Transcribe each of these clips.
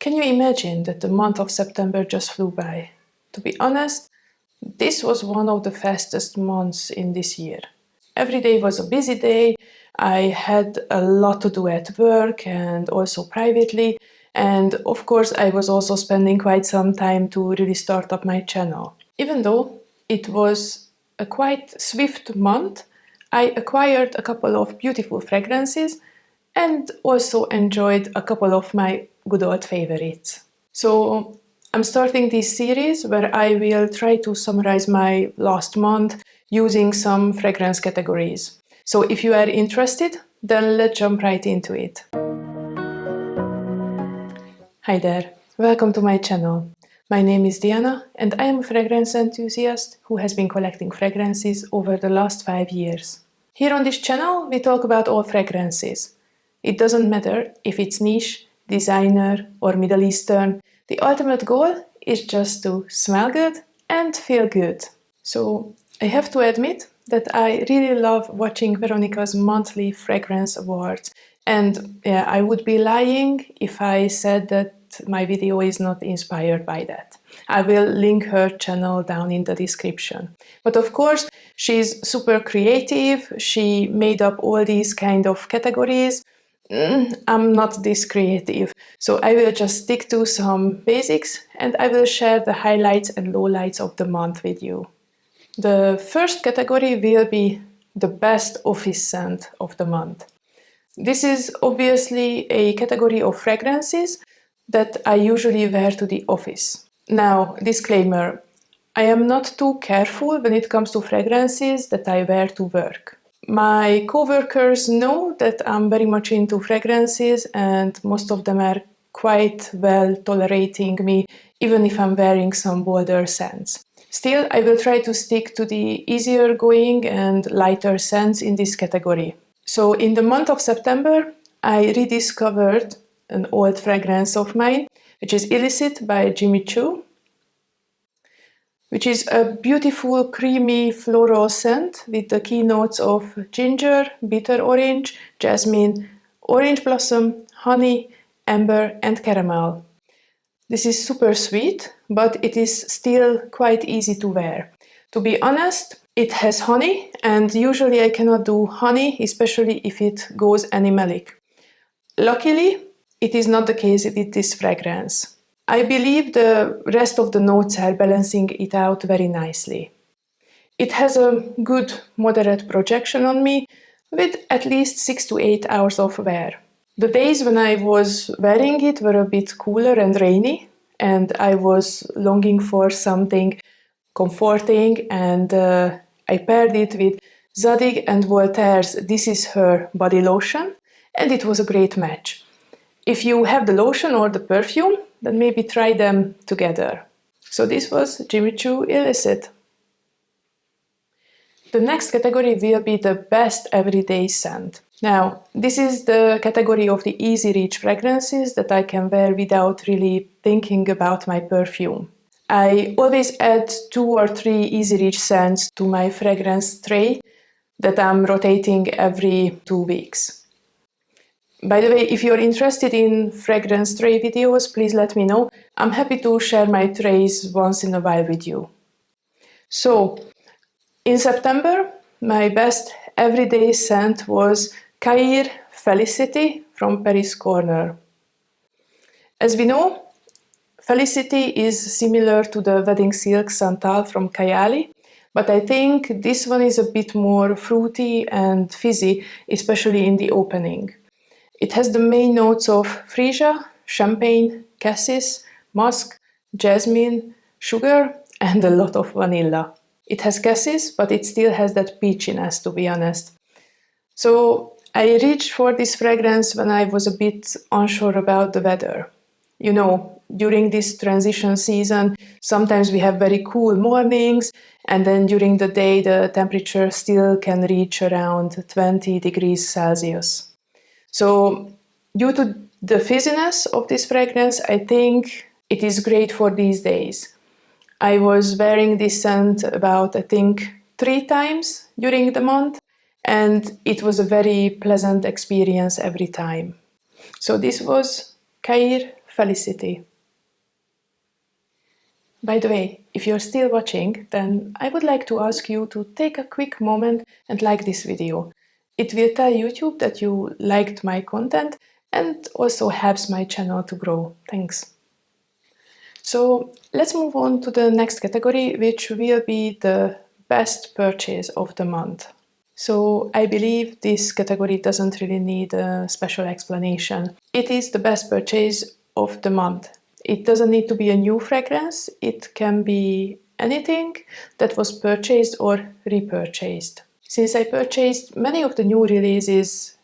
Can you imagine that the month of September just flew by? To be honest, this was one of the fastest months in this year. Every day was a busy day. I had a lot to do at work and also privately. And of course, I was also spending quite some time to really start up my channel. Even though it was a quite swift month, I acquired a couple of beautiful fragrances and also enjoyed a couple of my good old favorites. So I'm starting this series where I will try to summarize my last month using some fragrance categories. So if you are interested, then let's jump right into it. Hi there, welcome to my channel. My name is Diana and I am a fragrance enthusiast who has been collecting fragrances over the last 5 years. Here on this channel we talk about all fragrances. It doesn't matter if it's niche, designer or Middle Eastern. The ultimate goal is just to smell good and feel good. So I have to admit that I really love watching Veronica's monthly fragrance awards. And yeah, I would be lying if I said that my video is not inspired by that. I will link her channel down in the description. But of course, she's super creative. She made up all these kind of categories. I'm not this creative, so I will just stick to some basics and I will share the highlights and lowlights of the month with you. The first category will be the best office scent of the month. This is obviously a category of fragrances that I usually wear to the office. Now, disclaimer, I am not too careful when it comes to fragrances that I wear to work. My co-workers know that I'm very much into fragrances and most of them are quite well tolerating me, even if I'm wearing some bolder scents. Still, I will try to stick to the easier going and lighter scents in this category. So in the month of September, I rediscovered an old fragrance of mine, which is Illicit by Jimmy Choo, which is a beautiful creamy floral scent with the key notes of ginger, bitter orange, jasmine, orange blossom, honey, amber and caramel. This is super sweet, but it is still quite easy to wear. To be honest, it has honey and usually I cannot do honey, especially if it goes animalic. Luckily, it is not the case with this fragrance. I believe the rest of the notes are balancing it out very nicely. It has a good moderate projection on me with at least 6 to 8 hours of wear. The days when I was wearing it were a bit cooler and rainy and I was longing for something comforting and I paired it with Zadig and Voltaire's This Is Her body lotion and it was a great match. If you have the lotion or the perfume, then maybe try them together. So this was Jimmy Choo Illicit. The next category will be the best everyday scent. Now, this is the category of the easy reach fragrances that I can wear without really thinking about my perfume. I always add 2 or 3 easy reach scents to my fragrance tray that I'm rotating every 2 weeks. By the way, if you're interested in fragrance tray videos, please let me know. I'm happy to share my trays once in a while with you. So, in September, my best everyday scent was Cair Felicity from Paris Corner. As we know, Felicity is similar to the Wedding Silk Santal from Kayali, but I think this one is a bit more fruity and fizzy, especially in the opening. It has the main notes of freesia, champagne, cassis, musk, jasmine, sugar, and a lot of vanilla. It has cassis, but it still has that peachiness, to be honest. So I reached for this fragrance when I was a bit unsure about the weather. You know, during this transition season, sometimes we have very cool mornings, and then during the day the temperature still can reach around 20 degrees Celsius. So, due to the fizziness of this fragrance, I think it is great for these days. I was wearing this scent about, I think, 3 times during the month, and it was a very pleasant experience every time. So this was Cair Felicity. By the way, if you're still watching, then I would like to ask you to take a quick moment and like this video. It will tell YouTube that you liked my content and also helps my channel to grow. Thanks. So let's move on to the next category, which will be the best purchase of the month. So I believe this category doesn't really need a special explanation. It is the best purchase of the month. It doesn't need to be a new fragrance. It can be anything that was purchased or repurchased. Since I purchased many of the new releases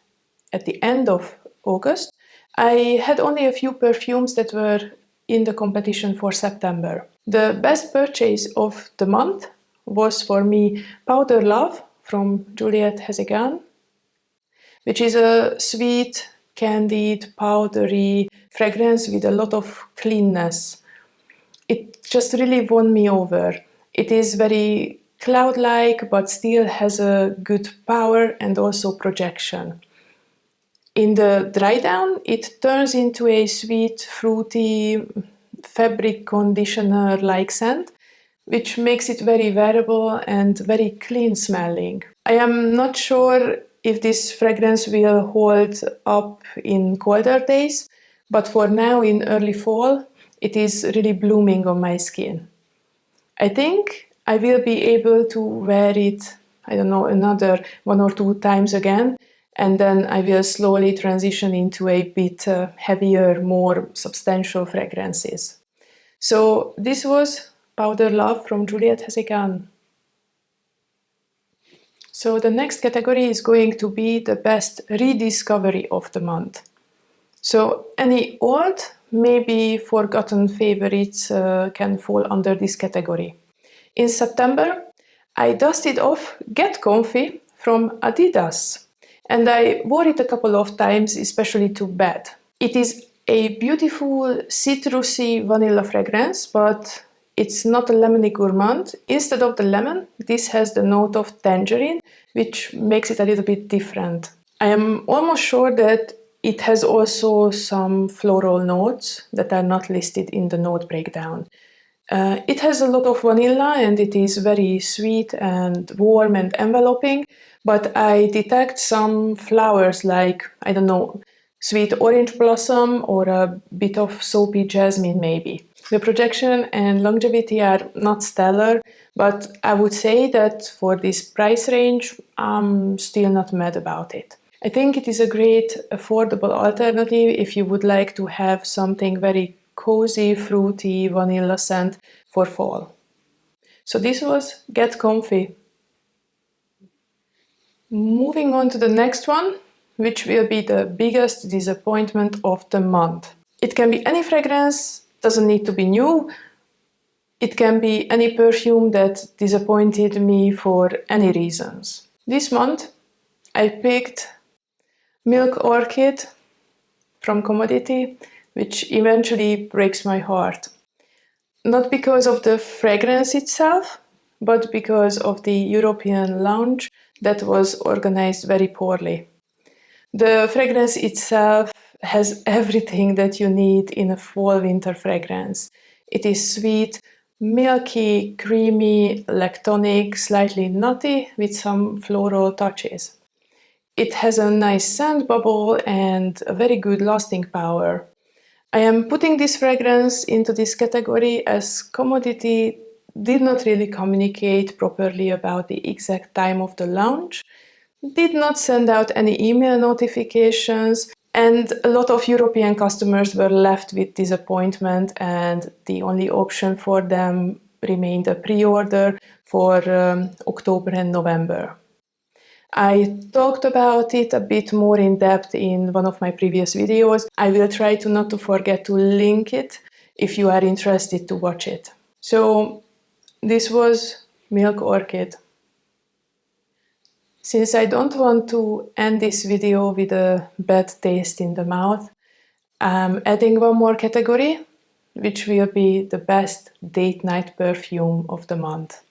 at the end of August, I had only a few perfumes that were in the competition for September. The best purchase of the month was for me Powder Love from Juliette Hezegan, which is a sweet, candied, powdery fragrance with a lot of cleanness. It just really won me over. It is very cloud-like, but still has a good power and also projection. In the dry down, it turns into a sweet, fruity, fabric conditioner-like scent, which makes it very wearable and very clean smelling. I am not sure if this fragrance will hold up in colder days, but for now in early fall, it is really blooming on my skin. I think I will be able to wear it, I don't know, another 1 or 2 times again, and then I will slowly transition into a bit heavier, more substantial fragrances. So this was Powder Love from Juliette Hezegan. So the next category is going to be the best rediscovery of the month. So any old, maybe forgotten favorites can fall under this category. In September, I dusted off Get Comfy from Adidas, and I wore it a couple of times, especially to bed. It is a beautiful citrusy vanilla fragrance, but it's not a lemony gourmand. Instead of the lemon, this has the note of tangerine, which makes it a little bit different. I am almost sure that it has also some floral notes that are not listed in the note breakdown. It has a lot of vanilla and it is very sweet and warm and enveloping, but I detect some flowers like, I don't know, sweet orange blossom or a bit of soapy jasmine maybe. The projection and longevity are not stellar, but I would say that for this price range, I'm still not mad about it. I think it is a great affordable alternative if you would like to have something very cozy, fruity, vanilla scent for fall. So this was Get Comfy. Moving on to the next one, which will be the biggest disappointment of the month. It can be any fragrance, doesn't need to be new. It can be any perfume that disappointed me for any reasons. This month, I picked Milk Orchid from Commodity, which eventually breaks my heart. Not because of the fragrance itself, but because of the European launch that was organized very poorly. The fragrance itself has everything that you need in a fall-winter fragrance. It is sweet, milky, creamy, lactonic, slightly nutty with some floral touches. It has a nice scent bubble and a very good lasting power. I am putting this fragrance into this category as Commodity did not really communicate properly about the exact time of the launch, did not send out any email notifications, and a lot of European customers were left with disappointment, and the only option for them remained a pre-order for October and November. I talked about it a bit more in depth in one of my previous videos. I will try to not to forget to link it if you are interested to watch it. So this was Milk Orchid. Since I don't want to end this video with a bad taste in the mouth, I'm adding one more category, which will be the best date night perfume of the month.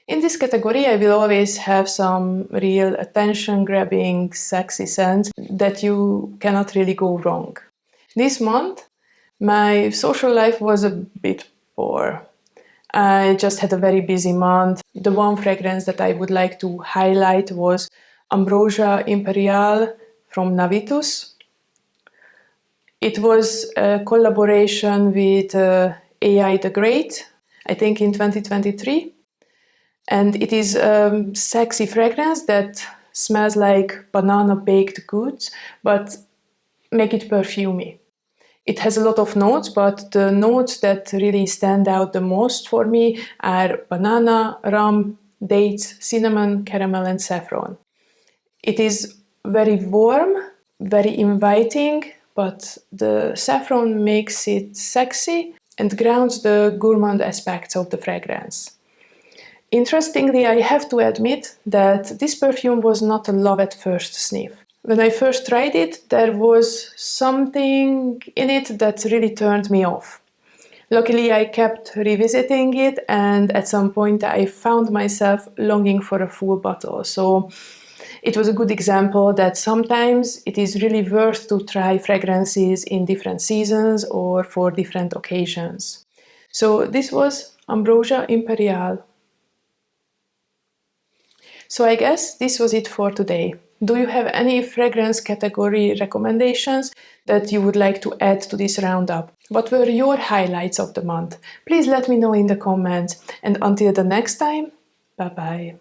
In this category, I will always have some real attention-grabbing, sexy scents that you cannot really go wrong. This month, My social life was a bit poor. I just had a very busy month. The one fragrance that I would like to highlight was Ambrosia Imperial from Navitus. It was a collaboration with AI the Great, I think in 2023. And it is a sexy fragrance that smells like banana baked goods, but make it perfumey. It has a lot of notes, but the notes that really stand out the most for me are banana, rum, dates, cinnamon, caramel, and saffron. It is very warm, very inviting, but the saffron makes it sexy and grounds the gourmand aspects of the fragrance. Interestingly, I have to admit that this perfume was not a love at first sniff. When I first tried it, there was something in it that really turned me off. Luckily, I kept revisiting it, and at some point I found myself longing for a full bottle. So it was a good example that sometimes it is really worth to try fragrances in different seasons or for different occasions. So this was Ambrosia Imperial. So I guess this was it for today. Do you have any fragrance category recommendations that you would like to add to this roundup? What were your highlights of the month? Please let me know in the comments. And until the next time, bye bye.